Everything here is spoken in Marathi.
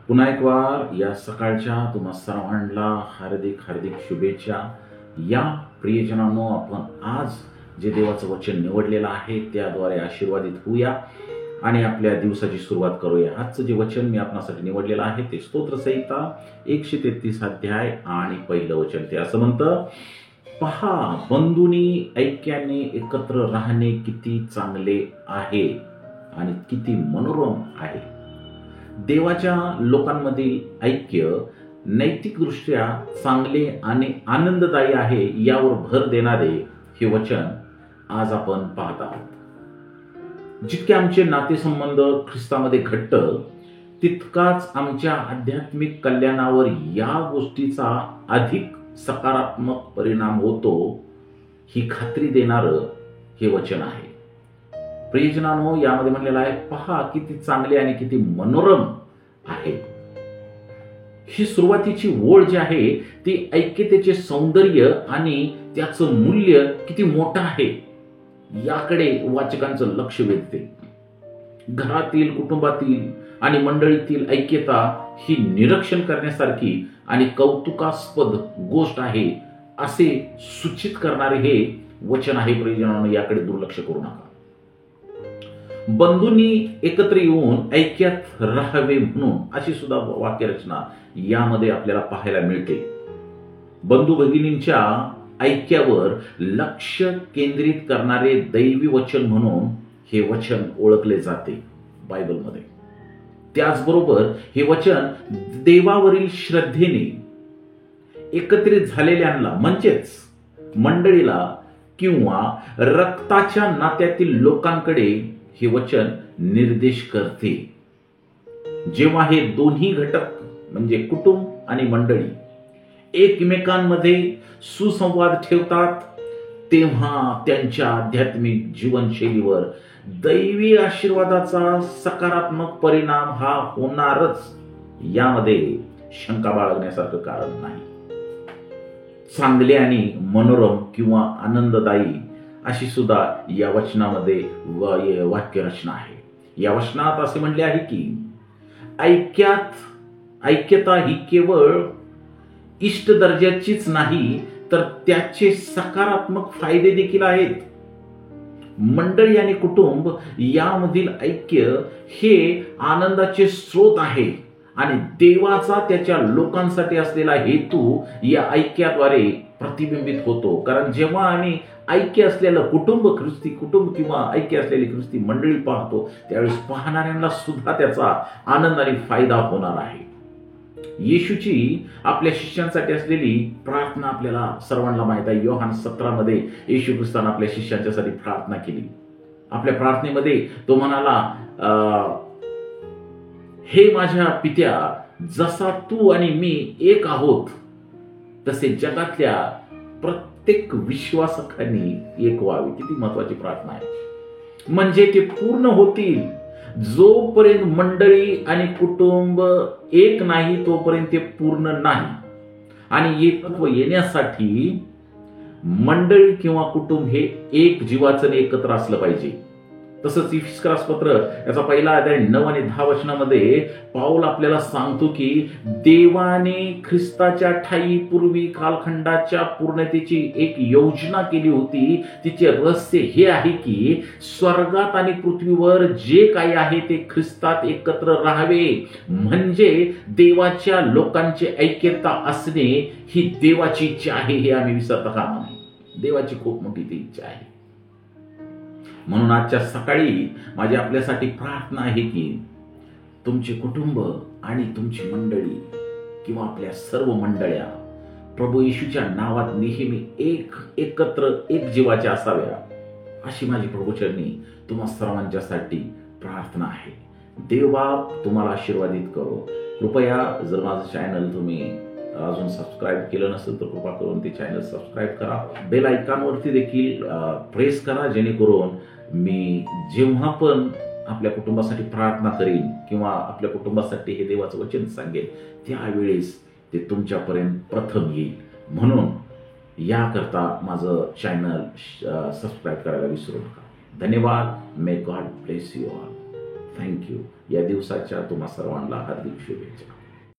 पुन्हा एक वार या सकाळच्या तुम्हा सर्वांना हार्दिक हार्दिक शुभेच्छा. या प्रियजनांनो, आपण आज जे देवाचं वचन निवडलेलं आहे त्याद्वारे आशीर्वादित होऊया आणि आपल्या दिवसाची सुरुवात करूया. आजचं जे वचन मी आपणासाठी निवडलेलं आहे ते स्तोत्रसंहिता 133 अध्याय आणि पहिलं वचन. ते असं म्हणतं, पहा, बंधूंनी ऐक्याने एकत्र राहणे किती चांगले आहे आणि किती मनोरम आहे. देवाच्या लोकांमधील ऐक्य नैतिकदृष्ट्या चांगले आणि आनंददायी आहे यावर भर देणारे हे वचन आज आपण पाहत आहोत. जितके आमचे नातेसंबंध ख्रिस्तामध्ये घट्ट, तितकाच आमच्या आध्यात्मिक कल्याणावर या गोष्टीचा अधिक सकारात्मक परिणाम होतो, ही खात्री देणारं हे वचन आहे. प्रियजनांनो, यामध्ये म्हणलेलं आहे, पहा किती चांगले आणि किती मनोरम आहे. ही सुरुवातीची ओळ जी आहे ती ऐक्यतेचे सौंदर्य आणि त्याचं मूल्य किती मोठं आहे याकडे वाचकांचं लक्ष वेधते. घरातील, कुटुंबातील आणि मंडळीतील ऐक्यता ही निरीक्षण करण्यासारखी आणि कौतुकास्पद गोष्ट आहे असे सूचित करणारे हे वचन आहे. प्रियजनांनो, याकडे दुर्लक्ष करू नका. बंधूंनी एकत्र येऊन ऐक्यात राहावे म्हणून अशी सुद्धा वाक्यरचना यामध्ये आपल्याला पाहायला मिळते. बंधू भगिनींच्या ऐक्यावर लक्ष केंद्रित करणारे दैवी वचन म्हणून हे वचन ओळखले जाते बायबलमध्ये. त्याचबरोबर हे वचन देवावरील श्रद्धेने एकत्रित झालेल्यांना म्हणजेच मंडळीला किंवा रक्ताच्या नात्यातील लोकांकडे हे वचन निर्देश करते. जेव्हा हे दोन्ही घटक म्हणजे कुटुंब आणि मंडळी एकमेकांमध्ये सुसंवाद ठेवतात, तेव्हा त्यांच्या आध्यात्मिक जीवनशैलीवर दैवी आशीर्वादाचा सकारात्मक परिणाम हा होणारच, यामध्ये शंका बाळगण्यासारखं कारण नाही. चांगले आणि मनोरम किंवा आनंददायी अशी सुद्धा या वचनामध्ये वाक्यरचना आहे. या वचनात असे म्हणले आहे की ऐक्यता ही केवळ इष्ट दर्जाचीच नाही तर त्याचे सकारात्मक फायदे देखील आहेत. मंडळी आणि कुटुंब यामधील ऐक्य हे आनंदाचे स्रोत आहे आणि देवाचा त्याच्या लोकांसाठी असलेला हेतू या ऐक्याद्वारे प्रतिबिंबित होतो. कारण जेव्हा आम्ही ऐक्य असलेलं ख्रिस्ती कुटुंब किंवा ऐक्य असलेली ख्रिस्ती मंडळी पाहतो, त्यावेळेस पाहणाऱ्यांना सुद्धा त्याचा आनंद आणि फायदा होणार आहे. येशूची आपल्या शिष्यांसाठी असलेली प्रार्थना आपल्याला सर्वांना माहित आहे. योहान 17 मध्ये येशू ख्रिस्ताने आपल्या शिष्यांच्यासाठी प्रार्थना केली. आपल्या प्रार्थनेमध्ये तो म्हणाला, हे माझ्या पित्या, जसा तू आणि मी एक आहोत तसे जगातल्या प्रत्येक विश्वासकांनी एक व्हावे. किती महत्वाची प्रार्थना आहे. म्हणजे ते पूर्ण होतील. जोपर्यंत मंडळी आणि कुटुंब एक नाही तोपर्यंत ते पूर्ण नाही. आणि एकत्व येण्यासाठी मंडळी किंवा कुटुंब हे एक जीवाचं एकत्र असलं पाहिजे. तसंच इफिस्करास पत्र याचा पहिला अध्याय 9 आणि 10 वचनामध्ये पाऊल आपल्याला सांगतो की देवाने ख्रिस्ताच्या ठायी पूर्वी कालखंडाच्या पूर्णतेची एक योजना केली होती. तिचे रहस्य हे आहे की स्वर्गात आणि पृथ्वीवर जे काही आहे ते ख्रिस्तात एकत्र राहावे, म्हणजे देवाच्या लोकांची ऐक्यता असणे ही देवाची इच्छा आहे. हे आम्ही विसरता कामा नये. देवाची खूप मोठी ती इच्छा आहे. म्हणून आजच्या सकाळी माझी आपल्यासाठी प्रार्थना आहे की तुमचे कुटुंब आणि तुमची मंडळी किंवा आपल्या सर्व मंडळ्या प्रभू येशूच्या नावात नेहमी एकत्र एक जीवाच्या असाव्या, अशी माझी प्रभूचरणी तुम्हा सर्वांच्यासाठी प्रार्थना आहे. देव बाप तुम्हाला आशीर्वादित करो. कृपया जर माझं चॅनल तुम्ही अजून सबस्क्राईब केलं नसेल तर कृपा करून ते चॅनल सबस्क्राईब करा. बेल आयकॉनवरती देखील प्रेस करा, जेणेकरून मी जेव्हा पण आपल्या कुटुंबासाठी प्रार्थना करीन किंवा आपल्या कुटुंबासाठी हे देवाचं वचन सांगेल त्यावेळेस ते तुमच्यापर्यंत प्रथम येईल. म्हणून याकरता माझं चॅनल सबस्क्राईब करायला विसरू नका. धन्यवाद. May God bless you all. Thank you. या दिवसाच्या तुम्हा सर्वांना हार्दिक शुभेच्छा.